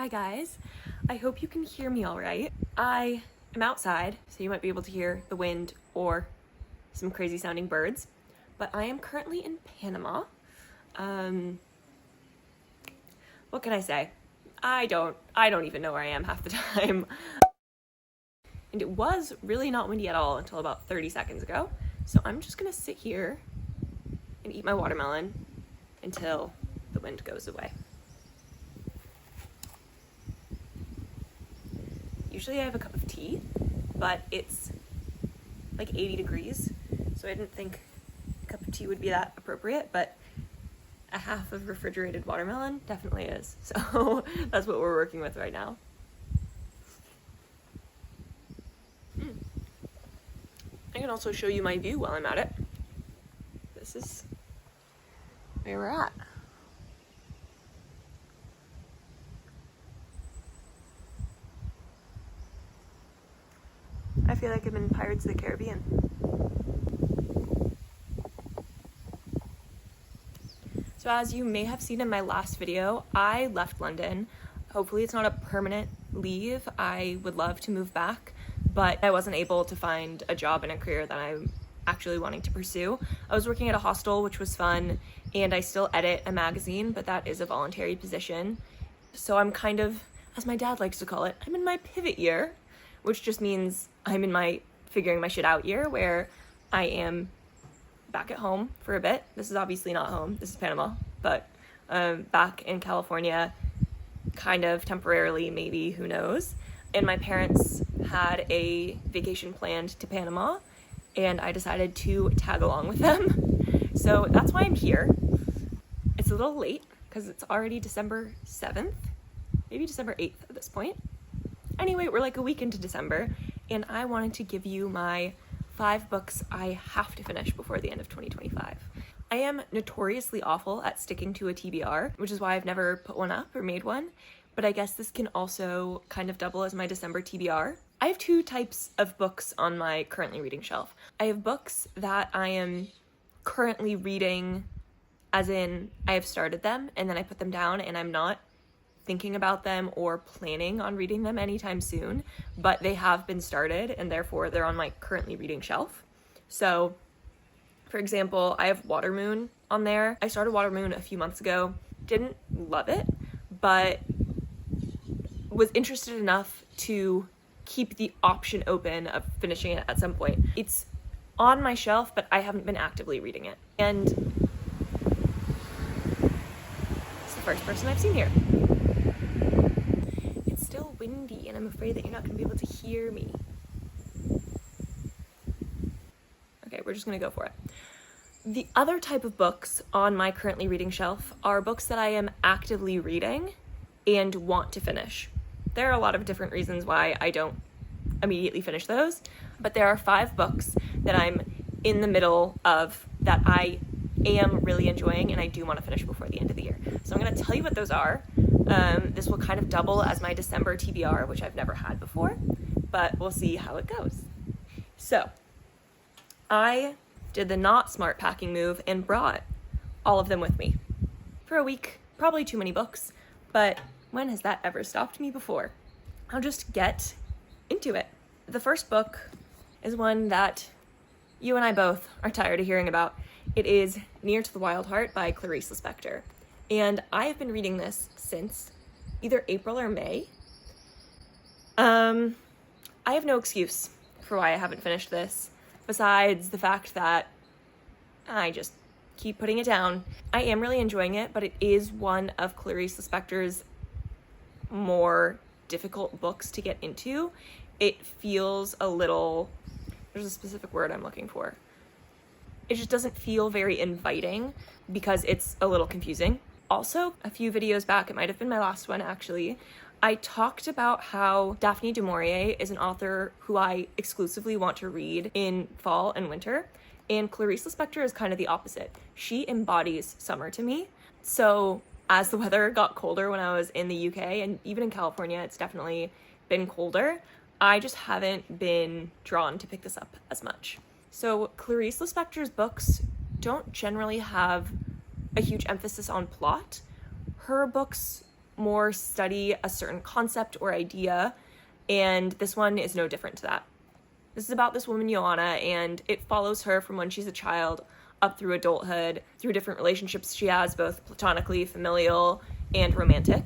Hi guys, I hope you can hear me all right. I am outside, so you might be able to hear the wind or some crazy sounding birds, but I am currently in Panama. What can I say? I don't even know where I am half the time. And it was really not windy at all until about 30 seconds ago. So I'm just gonna sit here and eat my watermelon until the wind goes away. Usually I have a cup of tea, but it's like 80 degrees, so I didn't think a cup of tea would be that appropriate, but a half of refrigerated watermelon definitely is. So that's what we're working with right now. I can also show you my view while I'm at it. This is where we're at. I feel like I'm in Pirates of the Caribbean. So as you may have seen in my last video, I left London. Hopefully it's not a permanent leave. I would love to move back, but I wasn't able to find a job and a career that I'm actually wanting to pursue. I was working at a hostel, which was fun, and I still edit a magazine, but that is a voluntary position. So I'm kind of, as my dad likes to call it, I'm in my pivot year, which just means I'm in my figuring my shit out year where I am back at home for a bit. This is obviously not home, this is Panama, but back in California, kind of temporarily, maybe, who knows. And my parents had a vacation planned to Panama, and I decided to tag along with them. So that's why I'm here. It's a little late because it's already December 7th, maybe December 8th at this point. Anyway, we're like a week into December, and I wanted to give you my 5 books I have to finish before the end of 2025. I am notoriously awful at sticking to a TBR, which is why I've never put one up or made one, but I guess this can also kind of double as my December TBR. I have 2 types of books on my currently reading shelf. I have books that I am currently reading, as in I have started them and then I put them down and I'm not thinking about them or planning on reading them anytime soon, but they have been started and therefore they're on my currently reading shelf. So, for example, I have Watermoon on there. I started Watermoon a few months ago, didn't love it, but was interested enough to keep the option open of finishing it at some point. It's on my shelf, but I haven't been actively reading it. And it's the first person I've seen here. Windy, and I'm afraid that you're not going to be able to hear me. Okay, we're just going to go for it. The other type of books on my currently reading shelf are books that I am actively reading and want to finish. There are a lot of different reasons why I don't immediately finish those, but there are 5 books that I'm in the middle of that I am really enjoying and I do want to finish before the end of the year. So I'm going to tell you what those are. This will kind of double as my December TBR, which I've never had before, but we'll see how it goes. So, I did the not smart packing move and brought all of them with me. For a week, probably too many books, but when has that ever stopped me before? I'll just get into it. The first book is one that you and I both are tired of hearing about. It is Near to the Wild Heart by Clarice Lispector. And I have been reading this since either April or May. I have no excuse for why I haven't finished this, besides the fact that I just keep putting it down. I am really enjoying it, but it is one of Clarice Lispector's more difficult books to get into. It feels a little, there's a specific word I'm looking for. It just doesn't feel very inviting because it's a little confusing. Also, a few videos back, it might have been my last one actually, I talked about how Daphne du Maurier is an author who I exclusively want to read in fall and winter, and Clarice Lispector is kind of the opposite. She embodies summer to me. So as the weather got colder when I was in the UK, and even in California, it's definitely been colder, I just haven't been drawn to pick this up as much. So Clarice Lispector's books don't generally have a huge emphasis on plot. Her books more study a certain concept or idea, and this one is no different to that. This is about this woman, Joanna, and it follows her from when she's a child up through adulthood, through different relationships she has, both platonically, familial, and romantic.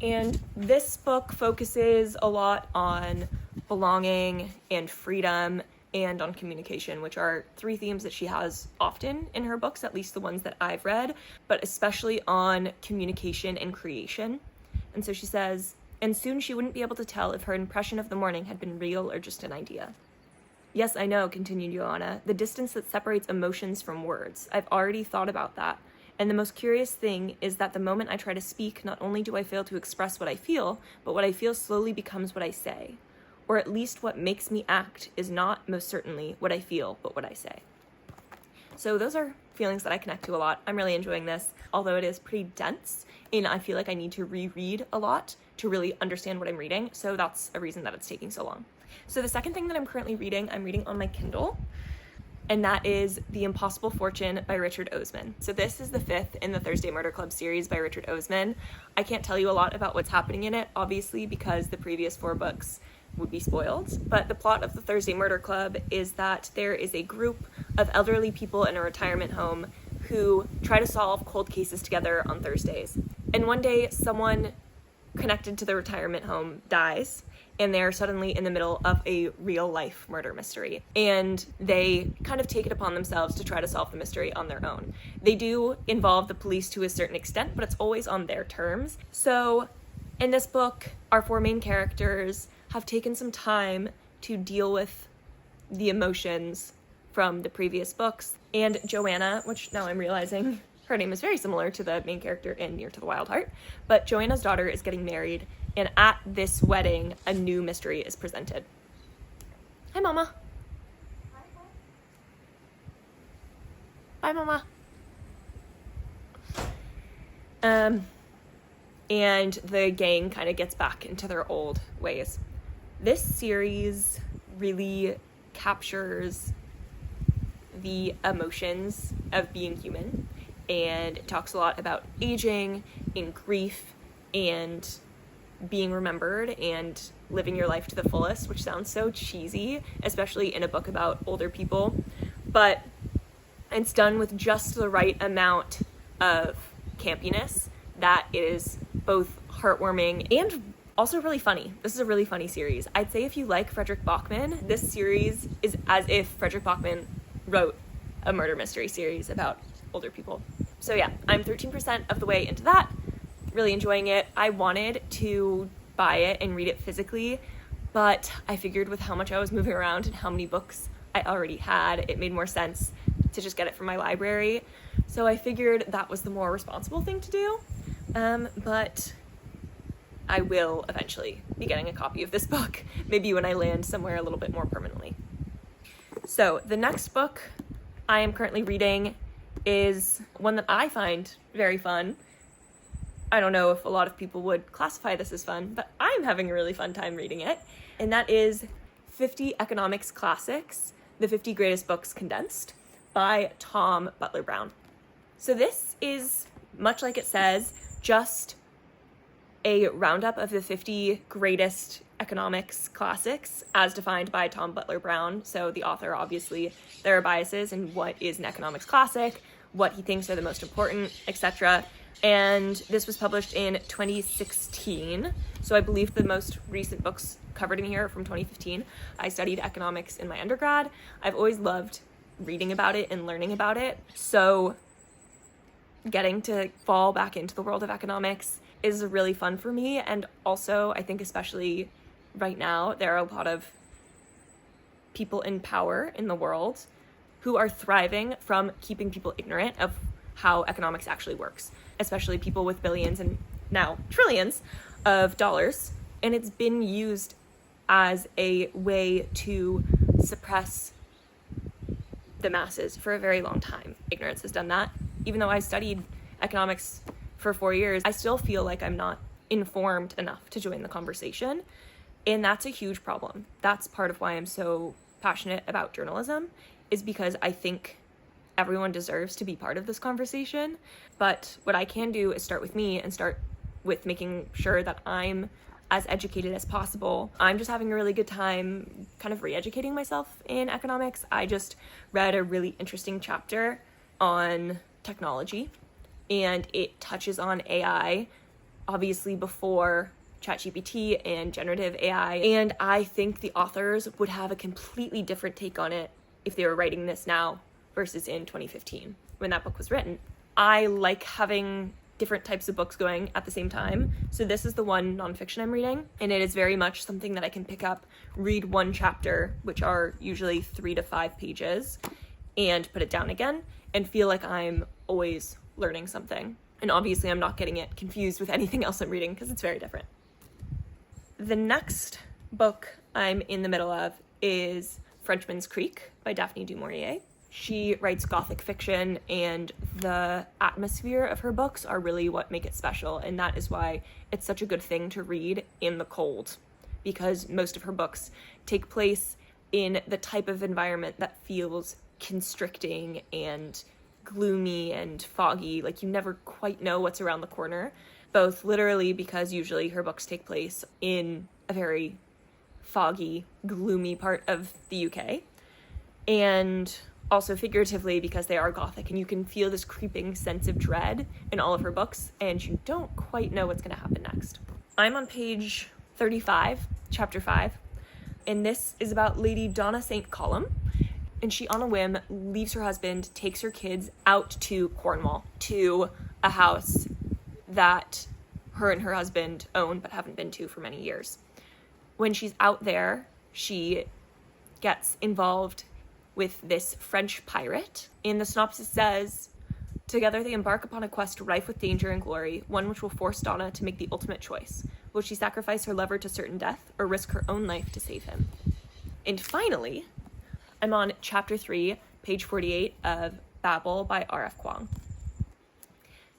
And this book focuses a lot on belonging and freedom and on communication, which are three themes that she has often in her books, at least the ones that I've read, but especially on communication and creation. And so she says, and soon she wouldn't be able to tell if her impression of the morning had been real or just an idea. Yes, I know, continued Joanna, the distance that separates emotions from words. I've already thought about that. And the most curious thing is that the moment I try to speak, not only do I fail to express what I feel, but what I feel slowly becomes what I say. Or at least what makes me act is not most certainly what I feel, but what I say. So those are feelings that I connect to a lot. I'm really enjoying this, although it is pretty dense, and I feel like I need to reread a lot to really understand what I'm reading, so that's a reason that it's taking so long. So the second thing that I'm currently reading, I'm reading on my Kindle, and that is The Impossible Fortune by Richard Osman. So this is the fifth in the Thursday Murder Club series by Richard Osman. I can't tell you a lot about what's happening in it, obviously, because the previous four books would be spoiled, but the plot of the Thursday Murder Club is that there is a group of elderly people in a retirement home who try to solve cold cases together on Thursdays. And one day, someone connected to the retirement home dies, and they're suddenly in the middle of a real-life murder mystery. And they kind of take it upon themselves to try to solve the mystery on their own. They do involve the police to a certain extent, but it's always on their terms. So in this book, our four main characters have taken some time to deal with the emotions from the previous books. And Joanna, which now I'm realizing her name is very similar to the main character in Near to the Wild Heart, but Joanna's daughter is getting married, and at this wedding, a new mystery is presented. Hi, Mama. Bye, Mama. And the gang kind of gets back into their old ways. This series really captures the emotions of being human, and it talks a lot about aging and grief and being remembered and living your life to the fullest, which sounds so cheesy, especially in a book about older people, but it's done with just the right amount of campiness that is both heartwarming and also really funny. This is a really funny series. I'd say if you like Frederick Bachman, this series is as if Frederick Bachman wrote a murder mystery series about older people. So yeah, I'm 13% of the way into that. Really enjoying it. I wanted to buy it and read it physically, but I figured with how much I was moving around and how many books I already had, it made more sense to just get it from my library. So I figured that was the more responsible thing to do. But I will eventually be getting a copy of this book, maybe when I land somewhere a little bit more permanently. So the next book I am currently reading is one that I find very fun. I don't know if a lot of people would classify this as fun, but I'm having a really fun time reading it. And that is 50 Economics Classics, the 50 Greatest Books Condensed by Tom Butler-Brown. So this is, much like it says, just a roundup of the 50 greatest economics classics as defined by Tom Butler-Brown. So the author, obviously, there are biases in what is an economics classic, what he thinks are the most important, etc. And this was published in 2016. So I believe the most recent books covered in here are from 2015. I studied economics in my undergrad. I've always loved reading about it and learning about it. So getting to fall back into the world of economics is really fun for me. And also, I think especially right now, there are a lot of people in power in the world who are thriving from keeping people ignorant of how economics actually works, especially people with billions and now trillions of dollars. And it's been used as a way to suppress the masses for a very long time. Ignorance has done that. Even though I studied economics for 4 years, I still feel like I'm not informed enough to join the conversation. And that's a huge problem. That's part of why I'm so passionate about journalism, is because I think everyone deserves to be part of this conversation. But what I can do is start with me and start with making sure that I'm as educated as possible. I'm just having a really good time kind of re-educating myself in economics. I just read a really interesting chapter on technology, and it touches on AI, obviously before ChatGPT and generative AI. And I think the authors would have a completely different take on it if they were writing this now versus in 2015 when that book was written. I like having different types of books going at the same time. So this is the one nonfiction I'm reading, and it is very much something that I can pick up, read one chapter, which are usually 3 to 5 pages, and put it down again, and feel like I'm always learning something. And obviously I'm not getting it confused with anything else I'm reading because it's very different. The next book I'm in the middle of is Frenchman's Creek by Daphne du Maurier. She writes Gothic fiction, and the atmosphere of her books are really what make it special, and that is why it's such a good thing to read in the cold, because most of her books take place in the type of environment that feels constricting and gloomy and foggy, like you never quite know what's around the corner, both literally because usually her books take place in a very foggy, gloomy part of the UK, and also figuratively because they are Gothic, and you can feel this creeping sense of dread in all of her books, and you don't quite know what's going to happen next. I'm on page 35, chapter 5, and this is about Lady Donna St. Column, and she, on a whim, leaves her husband, takes her kids out to Cornwall, to a house that her and her husband own but haven't been to for many years. When she's out there, she gets involved with this French pirate. And the synopsis says, together they embark upon a quest rife with danger and glory, one which will force Donna to make the ultimate choice. Will she sacrifice her lover to certain death or risk her own life to save him? And finally, I'm on chapter 3, page 48 of Babel by R.F. Kuang.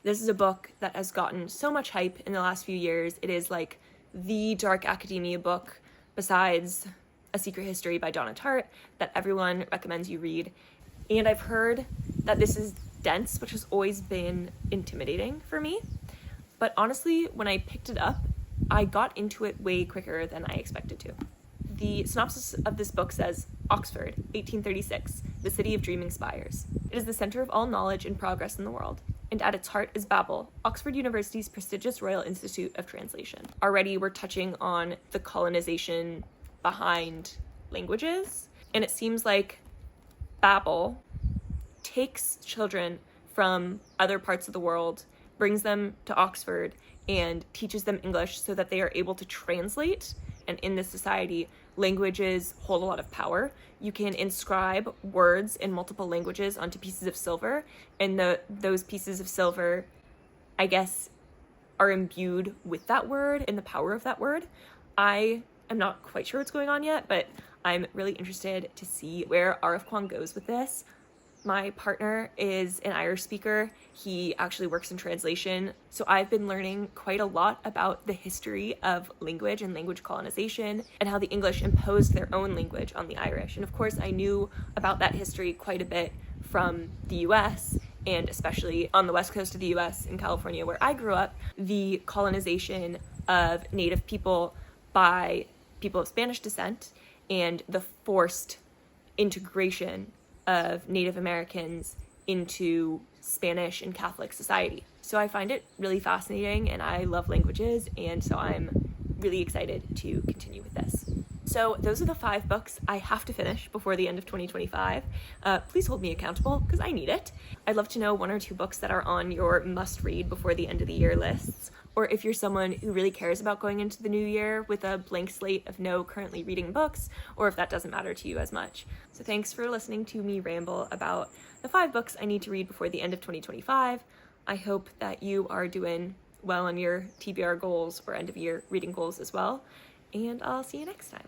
This is a book that has gotten so much hype in the last few years. It is like the dark academia book besides A Secret History by Donna Tartt that everyone recommends you read. And I've heard that this is dense, which has always been intimidating for me. But honestly, when I picked it up, I got into it way quicker than I expected to. The synopsis of this book says, Oxford, 1836, the city of dreaming spires. It is the center of all knowledge and progress in the world. And at its heart is Babel, Oxford University's prestigious Royal Institute of Translation. Already we're touching on the colonization behind languages, and it seems like Babel takes children from other parts of the world, brings them to Oxford, and teaches them English so that they are able to translate. And in this society, languages hold a lot of power. You can inscribe words in multiple languages onto pieces of silver, and those pieces of silver, I guess, are imbued with that word and the power of that word. I'm not quite sure what's going on yet, but I'm really interested to see where R.F. Kuang goes with this. My partner is an Irish speaker. He actually works in translation. So I've been learning quite a lot about the history of language and language colonization and how the English imposed their own language on the Irish. And of course, I knew about that history quite a bit from the US and especially on the west coast of the US in California where I grew up, the colonization of Native people by people of Spanish descent and the forced integration of Native Americans into Spanish and Catholic society. So I find it really fascinating, and I love languages, and so I'm really excited to continue with this. So those are the 5 books I have to finish before the end of 2025. Please hold me accountable because I need it. I'd love to know 1 or 2 books that are on your must read before the end of the year lists, or if you're someone who really cares about going into the new year with a blank slate of no currently reading books, or if that doesn't matter to you as much. So thanks for listening to me ramble about the 5 books I need to read before the end of 2025. I hope that you are doing well on your TBR goals or end of year reading goals as well, and I'll see you next time.